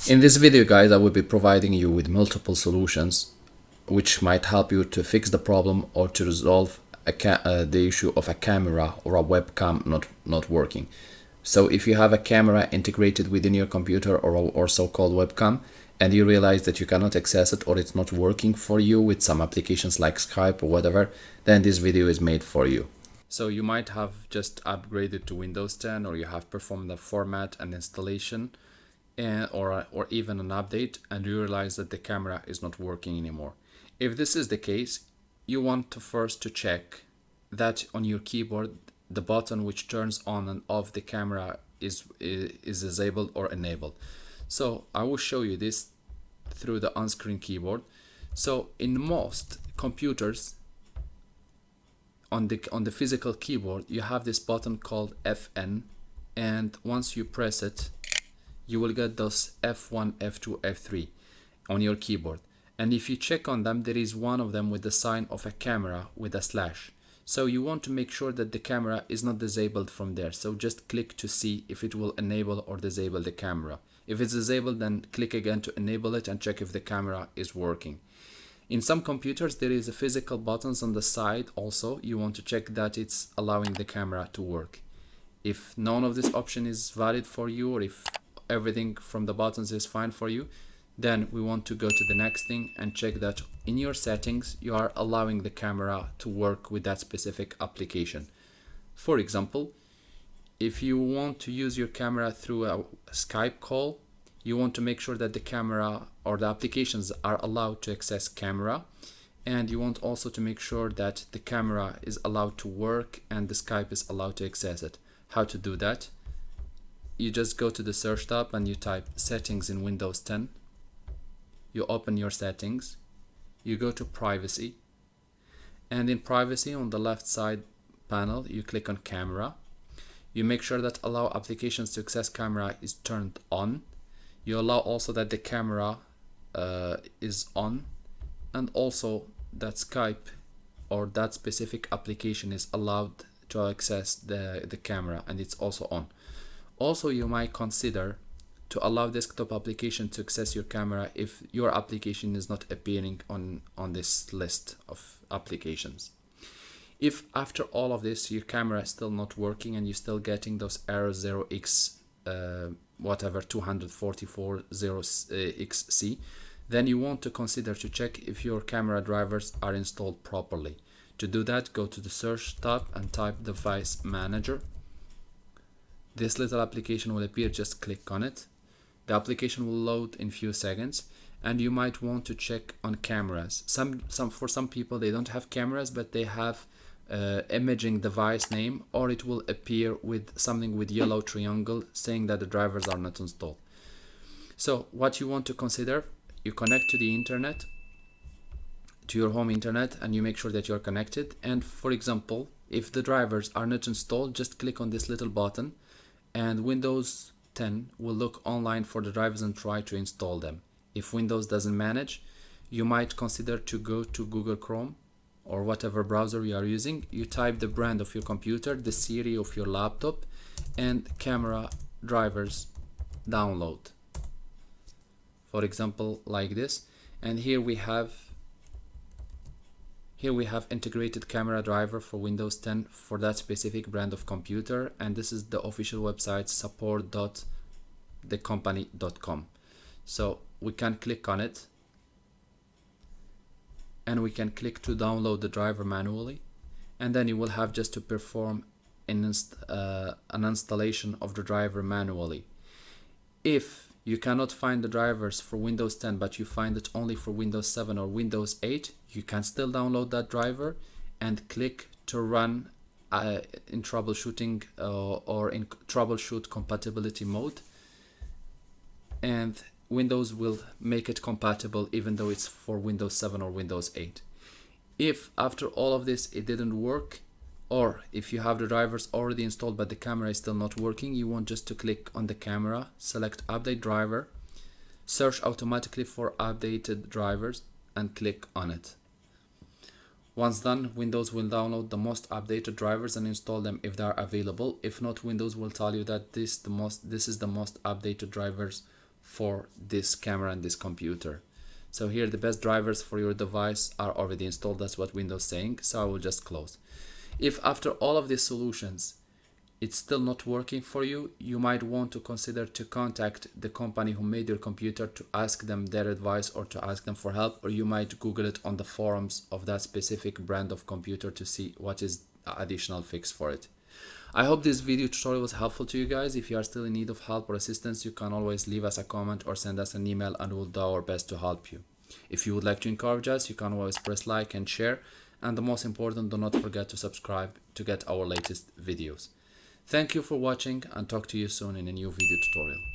In this video, guys, I will be providing you with multiple solutions which might help you to fix the problem or to resolve the issue of a camera or a webcam not working. So if you have a camera integrated within your computer or so-called webcam, and you realize that you cannot access it or it's not working for you with some applications like Skype or whatever, then this video is made for you. So you might have just upgraded to Windows 10, or you have performed a format and installation or even an update, and you realize that the camera is not working anymore. If this is the case, you want to first to check that on your keyboard the button which turns on and off the camera is disabled or enabled. So I will show you this through the on-screen keyboard. So in most computers, on the physical keyboard, you have this button called FN, and once you press it, you will get those F1, F2, F3 on your keyboard. And if you check on them, there is one of them with the sign of a camera with a slash. So you want to make sure that the camera is not disabled from there. So just click to see if it will enable or disable the camera. If it's disabled, then click again to enable it and check if the camera is working. In some computers, there is a physical buttons on the side also. You want to check that it's allowing the camera to work. If none of this option is valid for you, or if everything from the buttons is fine for you, then we want to go to the next thing and check that in your settings you are allowing the camera to work with that specific application. For example, if you want to use your camera through a Skype call, you want to make sure that the camera or the applications are allowed to access camera, and you want also to make sure that the camera is allowed to work and the Skype is allowed to access it. How to do that? You just go to the search tab and you type settings in Windows 10. You open your settings, you go to privacy, and in privacy on the left side panel you click on camera. You make sure that allow applications to access camera is turned on. You allow also that the camera is on, and also that Skype or that specific application is allowed to access the camera, and it's also on. Also, you might consider to allow desktop application to access your camera if your application is not appearing on this list of applications. If after all of this your camera is still not working and you're still getting those errors 0x whatever 244.0xc, then you want to consider to check if your camera drivers are installed properly. To do that, go to the search tab and type device manager. This little application will appear, just click on it. The application will load in few seconds, and you might want to check on cameras. For some people, they don't have cameras, but they have imaging device name, or it will appear with something with yellow triangle saying that the drivers are not installed. So what you want to consider, you connect to the internet, to your home internet, and you make sure that you're connected. And for example, if the drivers are not installed, just click on this little button, and Windows 10 will look online for the drivers and try to install them. If Windows doesn't manage, you might consider to go to Google Chrome or whatever browser you are using. You type the brand of your computer, the series of your laptop, and camera drivers download. For example, like this. And here we have integrated camera driver for Windows 10 for that specific brand of computer, and this is the official website support.thecompany.com. So we can click on it, and we can click to download the driver manually, and then you will have just to perform an installation of the driver manually. If you cannot find the drivers for Windows 10, but you find it only for Windows 7 or Windows 8, you can still download that driver and click to run in troubleshooting or in troubleshoot compatibility mode, and Windows will make it compatible even though it's for Windows 7 or Windows 8. If after all of this it didn't work, or if you have the drivers already installed but the camera is still not working, you want just to click on the camera, select update driver, search automatically for updated drivers, and click on it. Once done, Windows will download the most updated drivers and install them if they are available. If not, Windows will tell you that this is the most updated drivers for this camera and this computer. So here the best drivers for your device are already installed. That's what Windows is saying. So I will just close. If after all of these solutions it's still not working for you, you might want to consider to contact the company who made your computer to ask them their advice or to ask them for help, or you might Google it on the forums of that specific brand of computer to see what is the additional fix for it. I hope this video tutorial was helpful to you guys. If you are still in need of help or assistance, you can always leave us a comment or send us an email and we'll do our best to help you. If you would like to encourage us, you can always press like and share, and the most important, do not forget to subscribe to get our latest videos. Thank you for watching, and talk to you soon in a new video tutorial.